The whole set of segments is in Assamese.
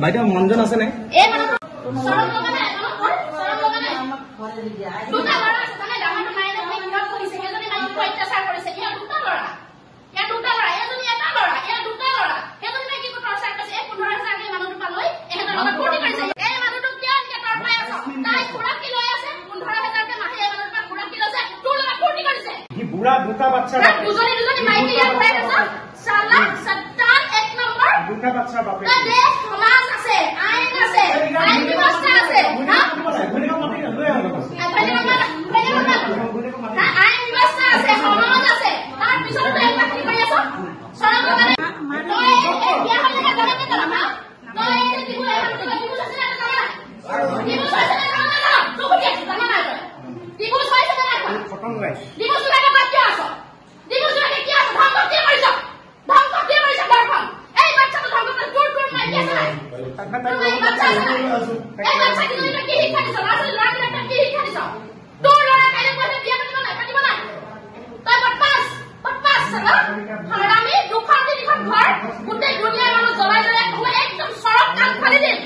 বাইদেউ মনজন আছে নাই বুঢ়া দুটা বাচ্চা দুটা বাচ্চা বাপে সমাজ আছে আইন আছে আইন ব্যৱস্থা আছে আইন ব্যৱস্থা আছে সমাজ আছে তাৰ পিছতো এটা কি কৰি আছ সৰম মানে তই বিয়া হলে জানে কি কৰা না তই এই দিবু আছে না দিবু আছে না তো কি জানা না দিবু আছে না ফটন গাই দিবু আছে না কি আছ দিবু আছে কি আছ ধাম কি কৰিছ ধাম কি কৰিছ গাৰখন এই বাচ্চাটো ধাম কৰি দূৰ দূৰ মাৰি আছে না এই বাচ্চা কি কি শিক্ষা দিছ লাজ লাগ কি শিক্ষা দিছ তোৰ লৰা কাইলে পঢ়ে বিয়া পাতিব না তই বদমাছ না হাৰামি দুখন তিনিখন ঘৰ গোটেই দুনিয়াৰ মানুহ জ্বলাই জ্বলাই মই একদম সৰব কান ফালি দিম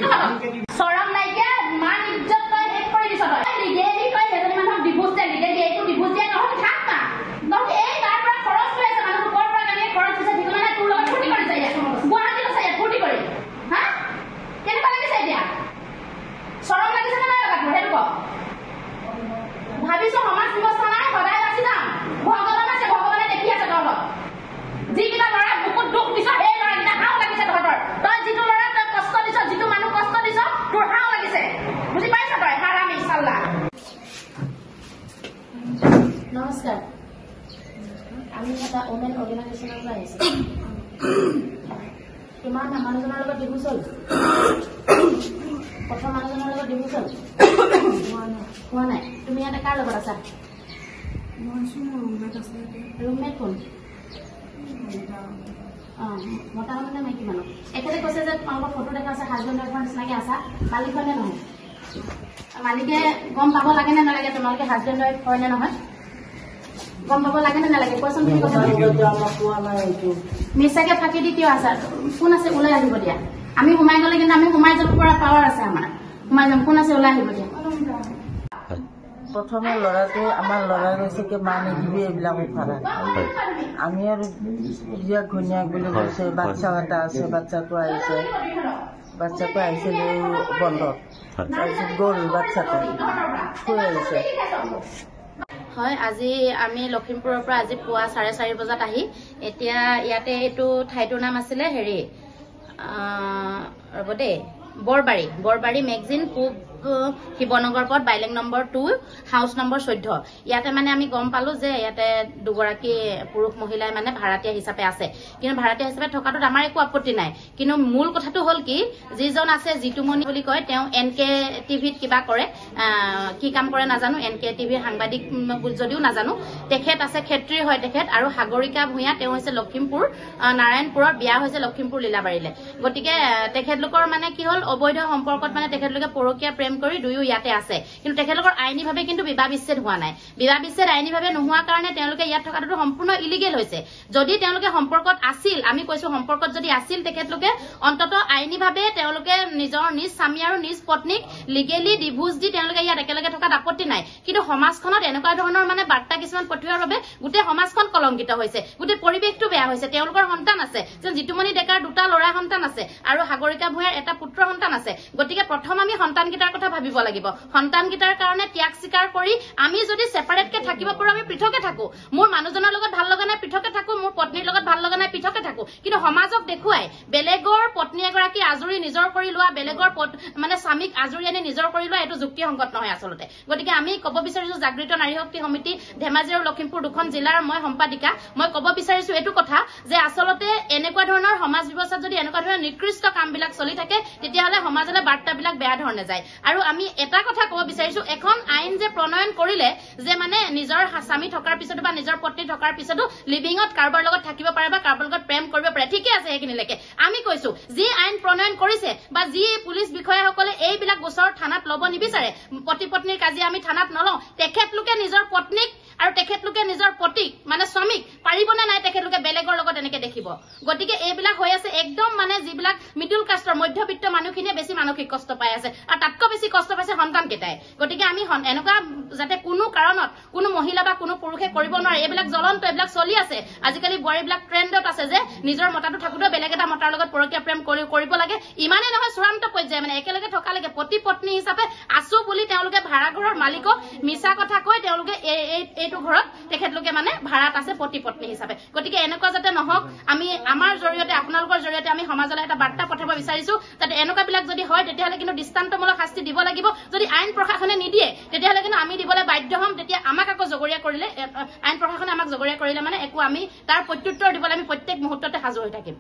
তহঁতক সৰব নাইকিয়া মান ইজ্জত তই শেষ কৰি দিছ তই লিগেলি তই এজনী মানুহক ডিভোৰ্চ দে লিগেলি এইটো ডিভোৰ্চ দিয়া নহয় থাক না তহঁতে এই তাৰ পৰা খৰচ কৰি আছে মানুহ ওপৰৰ পৰা কানে খৰচ দিছে ঠিকনা নাই তোৰ লগত ফূৰ্তি কৰি যায় গুৱাহাটীত আছে ইয়াত ফূৰ্তি কৰি হা কেনেকুৱা লাগিছে এতিয়া সৰব লাগিছে নে নাই লগা তোৰ সেইটো ক ভাবিছ সমাজ ব্যৱস্থা নাই সদায় বাচি যাম ভগৱান আছে ভগৱানে দেখি আছে তহঁতক যিকেইটা ল'ৰা বুকুত দুখ দিছ সেই ল'ৰাকেইটা হাও লাগিছে তহঁতৰ তই যিটো ল'ৰা তই কষ্ট দিছ যিটো মানুহ কষ্ট দিছ তোৰ হাও লাগিছে বুজি পাইছ তই হাৰামি চাল্লা নমস্কাৰ আমি এটা ওমেন অৰ্গেনাইজেশ্যনৰ পৰা আহিছোঁ তোমাৰ মানুহজনৰ লগত ডিভোৰ্চ হ'ল প্ৰথম মানুহজনৰ লগত ডিভোৰ্চ হ'ল হোৱা নাই তুমি ইয়াতে কাৰ লগত আছা ৰুমমেট কোন মতা মানুহ নে মাইকী মানুহ এখেতে কৈছে যে তোমালোকৰ ফটো দেখা আছে হাজবেণ্ড ৱাইফৰ নিচিনাকে আছা মালিক হয় নে নহয় মালিকে গম পাব লাগে নে নালাগে তোমালোকে হাজবেণ্ড ৱাইফ হয় নে নহয় গম পাব লাগে নে নালাগে কোৱাচোন তুমি মিছাকে ফাঁকি দি কিয় আছা কোন আছে ওলাই আহিব দিয়া আমি সোমাই গ'লে কিন্তু আমি সোমাই যাব পৰা পাৱাৰ আছে আমাৰ সোমাই যাম কোন আছে ওলাই আহিব দিয়া প্ৰথমে ল'ৰাটো আমাৰ ল'ৰা গৈছে কি মা নিদিবি এইবিলাক উঠাৰা আমি আৰু বিয়াক ঘৈণীয়েক বুলি কৈছে বাচ্চা এটা আছে বাচ্চাটো আহিছে বন্ধত তাৰপিছত গ'ল বাচ্চাটো শুই আহিছে হয় আজি আমি লখিমপুৰৰ পৰা আজি পুৱা 4:30 বজাত আহি এতিয়া ইয়াতে এইটো ঠাইটোৰ নাম আছিলে হেৰি ৰ'ব দেই বৰবাৰী মেগজিন পূব শিৱনগৰ পথ বাইলেং নম্বৰ 2 হাউচ নম্বৰ 14 ইয়াতে মানে আমি গম পালো যে ইয়াতে দুগৰাকী পুৰুষ মহিলাই মানে ভাড়াতীয়া হিচাপে আছে কিন্তু ভাড়াতীয়া হিচাপে থকাটোত আমাৰ একো আপত্তি নাই কিন্তু মূল কথাটো হ'ল কি যিজন আছে জিতুমণি বুলি কয় তেওঁ এনকে টিভিত কিবা কৰে কি কাম কৰে নাজানো এনকে টিভিৰ সাংবাদিক যদিও নাজানো তেখেত আছে ক্ষেত্ৰী হয় তেখেত আৰু সাগৰিকা ভূঞা তেওঁ হৈছে লখিমপুৰ নাৰায়ণপুৰৰ বিয়া হৈছে লখিমপুৰ লীলাবাৰীলে গতিকে তেখেতলোকৰ মানে কি হ'ল অবৈধ সম্পৰ্কত মানে তেখেতলোকে পৰকীয়া প্ৰেম কৰি দুয়ো ইয়াতে আছে কিন্তু তেখেতলোকৰ আইনীভাৱে কিন্তু বিবাহ বিচ্ছেদ হোৱা নাই বিবাহ বিচ্ছেদ আইনীভাৱে নোহোৱাৰ কাৰণে তেওঁলোকে ইয়াত থকাটো সম্পূৰ্ণ ইলিগেল হৈছে যদি তেওঁলোকে সম্পৰ্কত আছিল আমি কৈছো সম্পৰ্কত যদি আছিল তেখেতলোকে অন্তত আইনীভাৱে তেওঁলোকে নিজৰ নিজ স্বামী আৰু নিজ পত্নীক লিগেলি ডিভোৰ্চ দি তেওঁলোকে ইয়াত একেলগে থকাত আপত্তি নাই কিন্তু সমাজখনত এনেকুৱা ধৰণৰ মানে বাৰ্তা কিছুমান পঠিওৱাৰ বাবে গোটেই সমাজখন কলংকিত হৈছে গোটেই পৰিৱেশটো বেয়া হৈছে তেওঁলোকৰ সন্তান আছে যে জিতুমণি ডেকাৰ দুটা ল'ৰা সন্তান আছে আৰু সাগৰিকা ভূঞাৰ এটা পুত্ৰ সন্তান আছে গতিকে প্ৰথম আমি সন্তানকেইটাৰ কথা ভাবিব লাগিব সন্তানকেইটাৰ কাৰণে ত্যাগ স্বীকাৰ কৰি আমি যদি সেপাৰেটকে থাকিব পাৰো আমি পৃথকে থাকো মোৰ মানুহজনৰ লগত ভাল লগা নাই পৃথকে থাকো মোৰ পত্নীৰ লগত ভাল লগা নাই পৃথকে থাকো কিন্তু সমাজক দেখুৱাই বেলেগৰ পত্নী এগৰাকী আজৰি নিজৰ কৰি লোৱা বেলেগৰ মানে স্বামীক আজৰি আনি নিজৰ কৰি লোৱা এইটো যুক্তিসংগত নহয় আচলতে গতিকে আমি ক'ব বিচাৰিছো জাগৃত নাৰী শক্তি সমিতি ধেমাজি আৰু লখিমপুৰ দুখন জিলাৰ মই সম্পাদিকা মই ক'ব বিচাৰিছো এইটো কথা যে আচলতে এনেকুৱা ধৰণৰ সমাজ ব্যৱস্থাত যদি এনেকুৱা ধৰণৰ নিকৃষ্ট কামবিলাক চলি থাকে তেতিয়াহ'লে সমাজলৈ বাৰ্তাবিলাক বেয়া ধৰণে যায় আৰু আমি এটা কথা ক'ব বিচাৰিছো এখন আইন যে প্ৰণয়ন কৰিলে যে মানে নিজৰ স্বামী থকাৰ পিছতো বা নিজৰ পত্নী থকাৰ পিছতো লিভিঙত কাৰোবাৰ লগত থাকিব পাৰে বা কাৰোবাৰ লগত প্ৰেম কৰিব পাৰে ঠিকে আছে সেইখিনিলৈকে আমি কৈছো যি আইন প্ৰণয়ন কৰিছে বা যি পুলিচ বিষয়াসকলে এইবিলাক গোচৰ থানাত ল'ব নিবিচাৰে পতি পত্নীৰ কাজিয়া আমি থানাত নলওঁ তেখেতলোকে নিজৰ পত্নীক আৰু তেখেতলোকে নিজৰ পতিক মানে স্বামীক পাৰিবনে নাই তেখেতলোকে বেলেগৰ লগত এনেকে দেখিব গতিকে এইবিলাক হৈ আছে একদম মানে যিবিলাক মিডল কাষ্টৰ মধ্যবিত্ত মানুহখিনিয়ে বেছি মানসিক কষ্ট পাই আছে আৰু তাতকৈ বেছি কষ্ট পাইছে সন্তানকেইটাই গতিকে আমি এনেকুৱা যাতে কোনো কাৰণত কোনো মহিলা বা কোনো পুৰুষে কৰিব নোৱাৰে এইবিলাক জ্বলন্ত এইবিলাক চলি আছে আজিকালি বোৱাৰীবিলাক ট্ৰেণ্ডত আছে যে নিজৰ মতাটো থাকোঁতেও বেলেগ এটা মতাৰ লগত পৰকীয়া প্ৰেম কৰিব লাগে ইমানেই নহয় চূড়ান্ত পৰ্যায়ে মানে একেলগে থকালৈকে পতি পত্নী হিচাপে আছো বুলি তেওঁলোকে ভাড়া ঘৰৰ মালিকক মিছা কথা কৈ তেওঁলোকে এইটো ঘৰত তেখেতলোকে মানে ভাড়াত আছে পতি পত্নী হিচাপে গতিকে এনেকুৱা যাতে নহওক আমি আমাৰ জৰিয়তে আপোনালোকৰ জৰিয়তে আমি সমাজলৈ এটা বাৰ্তা পঠাব বিচাৰিছো যাতে এনেকুৱাবিলাক যদি হয় তেতিয়াহ'লে কিন্তু দৃষ্টান্তমূলক শাস্তি দিব লাগিব যদি আইন প্ৰশাসনে নিদিয়ে তেতিয়াহ'লে কিন্তু আমি দিবলৈ বাধ্য হ'ম তেতিয়া আমাক আকৌ জগৰীয়া কৰিলে আইন প্ৰশাসনে আমাক জগৰীয়া কৰিলে মানে একো আমি তাৰ প্ৰত্যুত্তৰ দিবলৈ আমি প্ৰত্যেক মুহূৰ্ততে সাজু হৈ থাকিম